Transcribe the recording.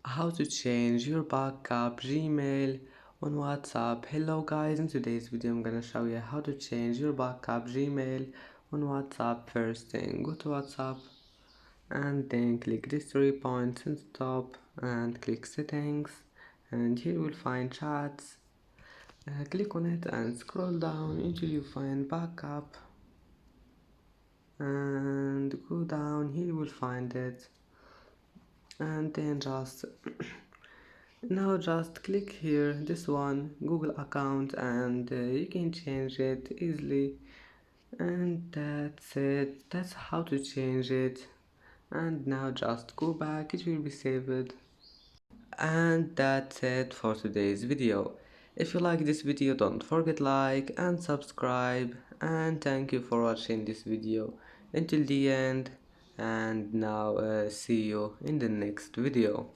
How to change your backup Gmail on WhatsApp. Hello guys, in today's video I'm gonna show you how to change your backup Gmail on WhatsApp. First thing, go to WhatsApp and then click these 3 points in the top and click settings, and here you will find chats. Click on it and scroll down until you find backup and go down. Here you will find it, and then just click here this one, Google account, and you can change it easily. And that's it. That's how to change it. And now just go back, it will be saved. And that's it for today's video. If you like this video, don't forget like and subscribe, and thank you for watching this video until the end. And now see you in the next video.